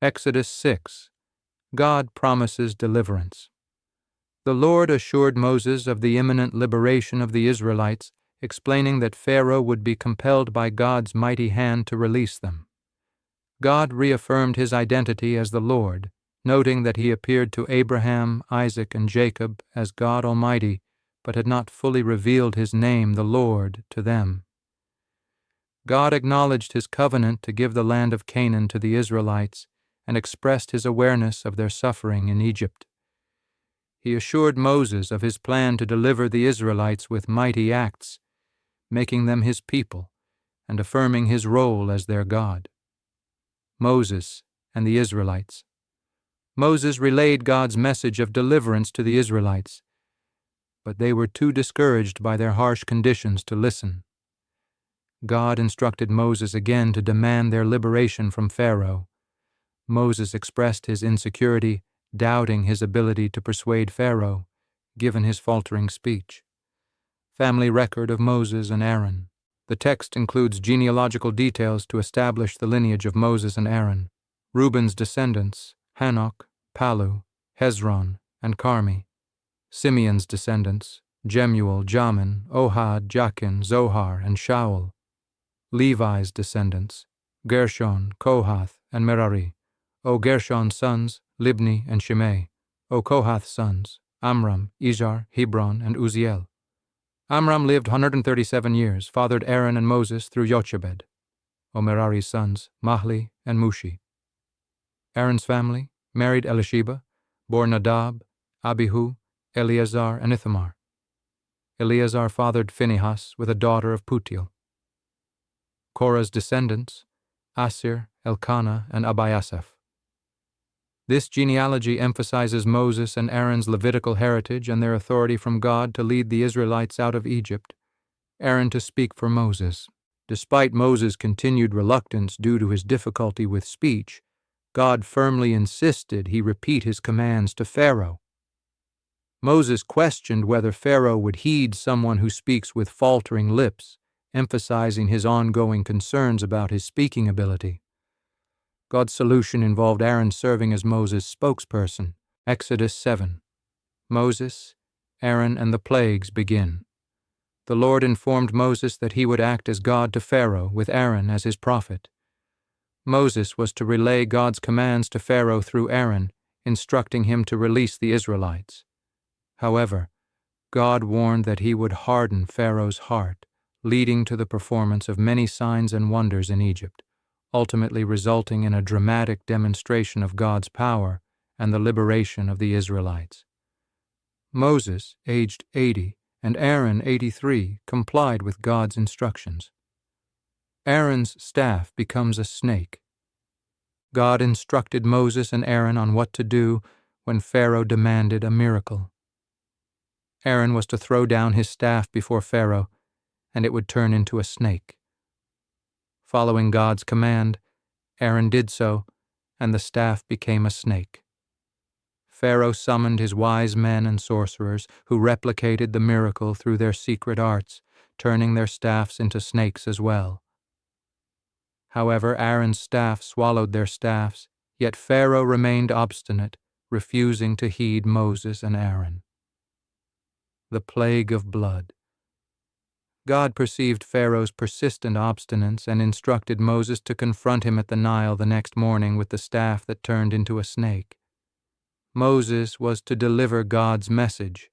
Exodus 6. God promises deliverance. The Lord assured Moses of the imminent liberation of the Israelites, explaining that Pharaoh would be compelled by God's mighty hand to release them. God reaffirmed his identity as the Lord, noting that he appeared to Abraham, Isaac, and Jacob as God Almighty, but had not fully revealed his name, the Lord, to them. God acknowledged his covenant to give the land of Canaan to the Israelites and expressed his awareness of their suffering in Egypt. He assured Moses of his plan to deliver the Israelites with mighty acts, making them his people and affirming his role as their God. Moses and the Israelites. Moses relayed God's message of deliverance to the Israelites, but they were too discouraged by their harsh conditions to listen. God instructed Moses again to demand their liberation from Pharaoh. Moses expressed his insecurity, doubting his ability to persuade Pharaoh, given his faltering speech. Family record of Moses and Aaron. The text includes genealogical details to establish the lineage of Moses and Aaron. Reuben's descendants, Hanok, Palu, Hezron, and Carmi. Simeon's descendants, Jemuel, Jamin, Ohad, Jachin, Zohar, and Shaul. Levi's descendants, Gershon, Kohath, and Merari. O Gershon's sons, Libni and Shimei. O Kohath's sons, Amram, Izhar, Hebron, and Uziel. Amram lived 137 years, fathered Aaron and Moses through Jochebed. O Merari's sons, Mahli and Mushi. Aaron's family married Elisheba, bore Nadab, Abihu, Eleazar, and Ithamar. Eleazar fathered Phinehas with a daughter of Putiel. Korah's descendants, Asir, Elkanah, and Abiasaph. This genealogy emphasizes Moses and Aaron's Levitical heritage and their authority from God to lead the Israelites out of Egypt. Aaron to speak for Moses. Despite Moses' continued reluctance due to his difficulty with speech, God firmly insisted he repeat his commands to Pharaoh. Moses questioned whether Pharaoh would heed someone who speaks with faltering lips, emphasizing his ongoing concerns about his speaking ability. God's solution involved Aaron serving as Moses' spokesperson. Exodus 7. Moses, Aaron, and the plagues begin. The Lord informed Moses that he would act as God to Pharaoh, with Aaron as his prophet. Moses was to relay God's commands to Pharaoh through Aaron, instructing him to release the Israelites. However, God warned that he would harden Pharaoh's heart, leading to the performance of many signs and wonders in Egypt, ultimately resulting in a dramatic demonstration of God's power and the liberation of the Israelites. Moses, aged 80, and Aaron, 83, complied with God's instructions. Aaron's staff becomes a snake. God instructed Moses and Aaron on what to do when Pharaoh demanded a miracle. Aaron was to throw down his staff before Pharaoh, and it would turn into a snake. Following God's command, Aaron did so, and the staff became a snake. Pharaoh summoned his wise men and sorcerers, who replicated the miracle through their secret arts, turning their staffs into snakes as well. However, Aaron's staff swallowed their staffs, yet Pharaoh remained obstinate, refusing to heed Moses and Aaron. The plague of blood. God perceived Pharaoh's persistent obstinance and instructed Moses to confront him at the Nile the next morning with the staff that turned into a snake. Moses was to deliver God's message.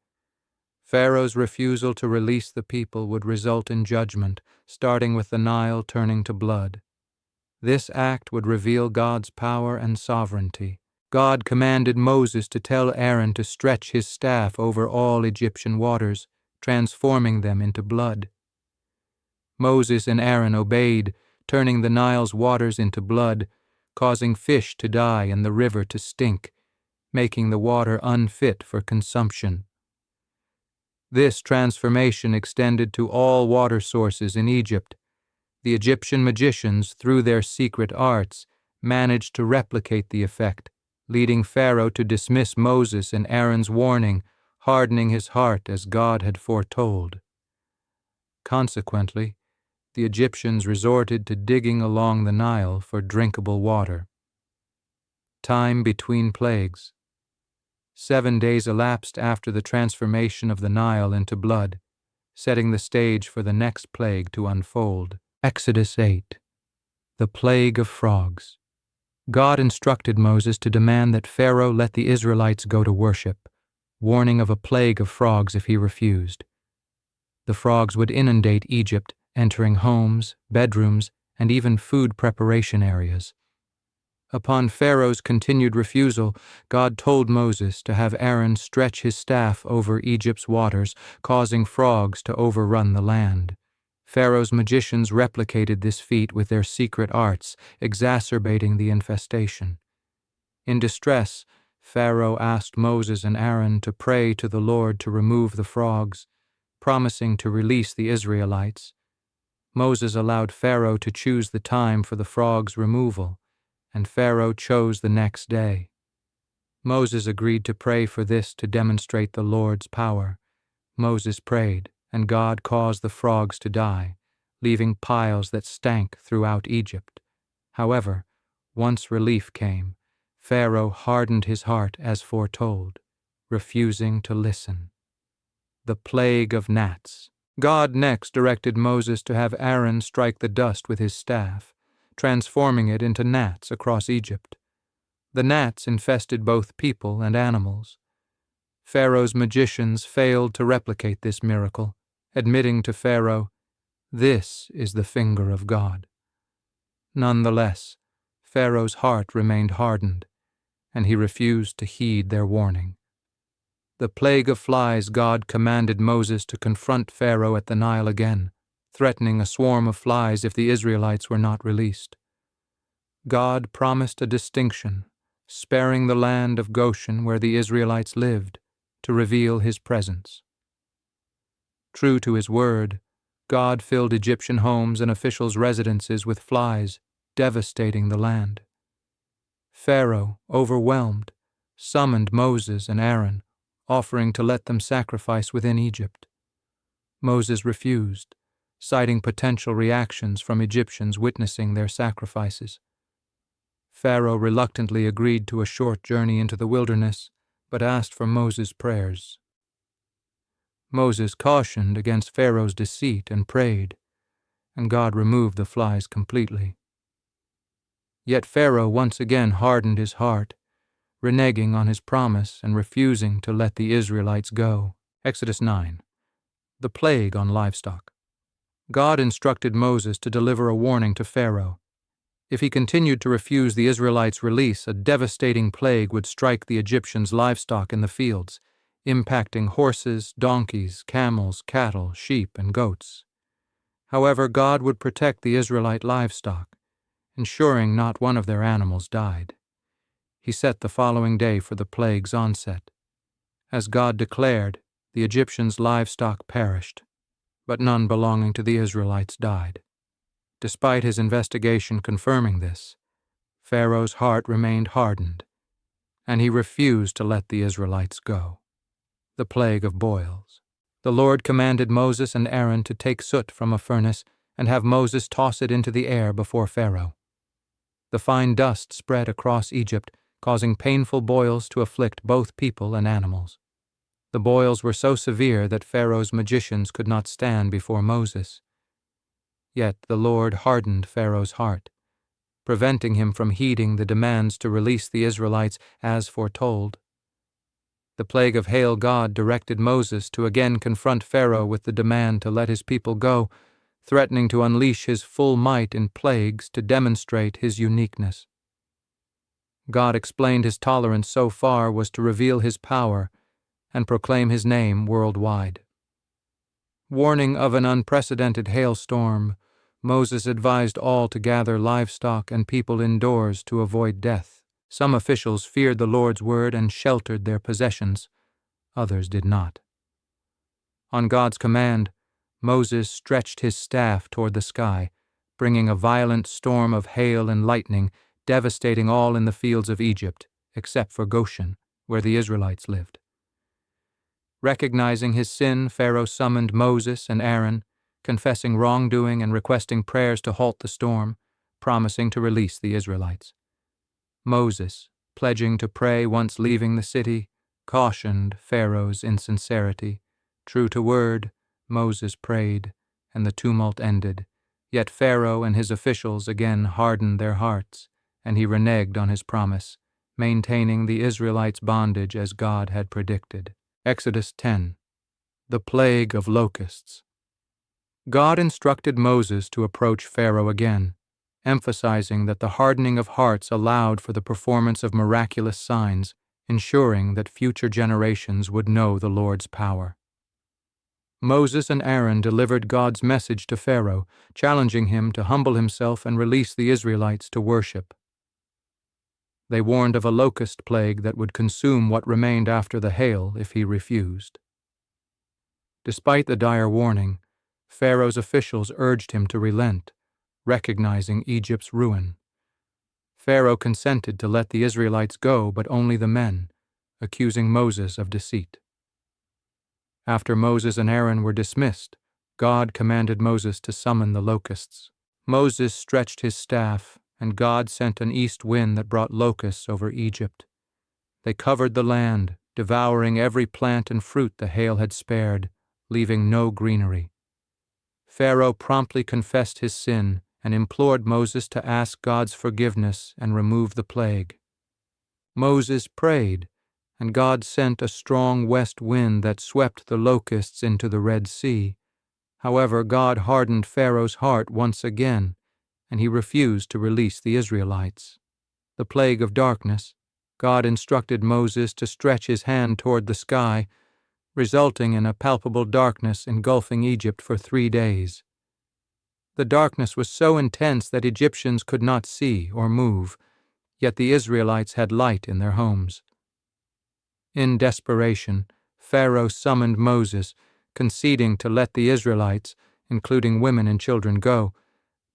Pharaoh's refusal to release the people would result in judgment, starting with the Nile turning to blood. This act would reveal God's power and sovereignty. God commanded Moses to tell Aaron to stretch his staff over all Egyptian waters, transforming them into blood. Moses and Aaron obeyed, turning the Nile's waters into blood, causing fish to die and the river to stink, making the water unfit for consumption. This transformation extended to all water sources in Egypt. The Egyptian magicians, through their secret arts, managed to replicate the effect, leading Pharaoh to dismiss Moses and Aaron's warning, hardening his heart as God had foretold. Consequently, the Egyptians resorted to digging along the Nile for drinkable water. time between plagues. 7 days elapsed after the transformation of the Nile into blood, setting the stage for the next plague to unfold. Exodus 8. The plague of frogs. God instructed Moses to demand that Pharaoh let the Israelites go to worship, warning of a plague of frogs if he refused. The frogs would inundate Egypt, entering homes, bedrooms, and even food preparation areas. Upon Pharaoh's continued refusal, God told Moses to have Aaron stretch his staff over Egypt's waters, causing frogs to overrun the land. Pharaoh's magicians replicated this feat with their secret arts, exacerbating the infestation. In distress, Pharaoh asked Moses and Aaron to pray to the Lord to remove the frogs, promising to release the Israelites. Moses allowed Pharaoh to choose the time for the frogs' removal, and Pharaoh chose the next day. Moses agreed to pray for this to demonstrate the Lord's power. Moses prayed, and God caused the frogs to die, leaving piles that stank throughout Egypt. However, once relief came, Pharaoh hardened his heart as foretold, refusing to listen. The plague of gnats. God next directed Moses to have Aaron strike the dust with his staff, transforming it into gnats across Egypt. The gnats infested both people and animals. Pharaoh's magicians failed to replicate this miracle, admitting to Pharaoh, "This is the finger of God." Nonetheless, Pharaoh's heart remained hardened, and he refused to heed their warning. The plague of flies. God commanded Moses to confront Pharaoh at the Nile again, threatening a swarm of flies if the Israelites were not released. God promised a distinction, sparing the land of Goshen where the Israelites lived, to reveal his presence. True to his word, God filled Egyptian homes and officials' residences with flies, devastating the land. Pharaoh, overwhelmed, summoned Moses and Aaron, offering to let them sacrifice within Egypt. Moses refused, citing potential reactions from Egyptians witnessing their sacrifices. Pharaoh reluctantly agreed to a short journey into the wilderness, but asked for Moses' prayers. Moses cautioned against Pharaoh's deceit and prayed, and God removed the flies completely. Yet Pharaoh once again hardened his heart, reneging on his promise and refusing to let the Israelites go. Exodus 9. The plague on livestock. God instructed Moses to deliver a warning to Pharaoh. If he continued to refuse the Israelites' release, a devastating plague would strike the Egyptians' livestock in the fields, impacting horses, donkeys, camels, cattle, sheep, and goats. However, God would protect the Israelite livestock, ensuring not one of their animals died. He set the following day for the plague's onset. As God declared, the Egyptians' livestock perished, but none belonging to the Israelites died. Despite his investigation confirming this, Pharaoh's heart remained hardened, and he refused to let the Israelites go. The plague of boils. The Lord commanded Moses and Aaron to take soot from a furnace and have Moses toss it into the air before Pharaoh. The fine dust spread across Egypt, causing painful boils to afflict both people and animals. The boils were so severe that Pharaoh's magicians could not stand before Moses. Yet the Lord hardened Pharaoh's heart, preventing him from heeding the demands to release the Israelites as foretold. The plague of hail. God directed Moses to again confront Pharaoh with the demand to let his people go, threatening to unleash his full might in plagues to demonstrate his uniqueness. God explained his tolerance so far was to reveal his power and proclaim his name worldwide. Warning of an unprecedented hailstorm, Moses advised all to gather livestock and people indoors to avoid death. Some officials feared the Lord's word and sheltered their possessions. Others did not. On God's command, Moses stretched his staff toward the sky, bringing a violent storm of hail and lightning, devastating all in the fields of Egypt, except for Goshen, where the Israelites lived. Recognizing his sin, Pharaoh summoned Moses and Aaron, confessing wrongdoing and requesting prayers to halt the storm, promising to release the Israelites. Moses, pledging to pray once leaving the city, cautioned Pharaoh's insincerity. True to word, Moses prayed, and the tumult ended. Yet Pharaoh and his officials again hardened their hearts, and he reneged on his promise, maintaining the Israelites' bondage as God had predicted. Exodus 10. The plague of locusts. God instructed Moses to approach Pharaoh again, emphasizing that the hardening of hearts allowed for the performance of miraculous signs, ensuring that future generations would know the Lord's power. Moses and Aaron delivered God's message to Pharaoh, challenging him to humble himself and release the Israelites to worship. They warned of a locust plague that would consume what remained after the hail if he refused. Despite the dire warning, Pharaoh's officials urged him to relent, recognizing Egypt's ruin. Pharaoh consented to let the Israelites go, but only the men, accusing Moses of deceit. After Moses and Aaron were dismissed, God commanded Moses to summon the locusts. Moses stretched his staff, and God sent an east wind that brought locusts over Egypt. They covered the land, devouring every plant and fruit the hail had spared, leaving no greenery. Pharaoh promptly confessed his sin and implored Moses to ask God's forgiveness and remove the plague. Moses prayed, and God sent a strong west wind that swept the locusts into the Red Sea. However, God hardened Pharaoh's heart once again, and he refused to release the Israelites. The plague of darkness. God instructed Moses to stretch his hand toward the sky, resulting in a palpable darkness engulfing Egypt for 3 days. The darkness was so intense that Egyptians could not see or move, yet the Israelites had light in their homes. In desperation, Pharaoh summoned Moses, conceding to let the Israelites, including women and children, go,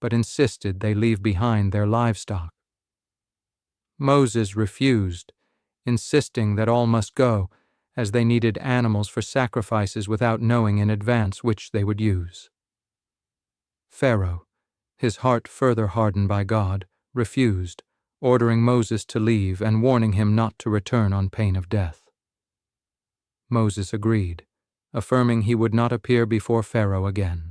but insisted they leave behind their livestock. Moses refused, insisting that all must go, as they needed animals for sacrifices without knowing in advance which they would use. Pharaoh, his heart further hardened by God, refused, ordering Moses to leave and warning him not to return on pain of death. Moses agreed, affirming he would not appear before Pharaoh again.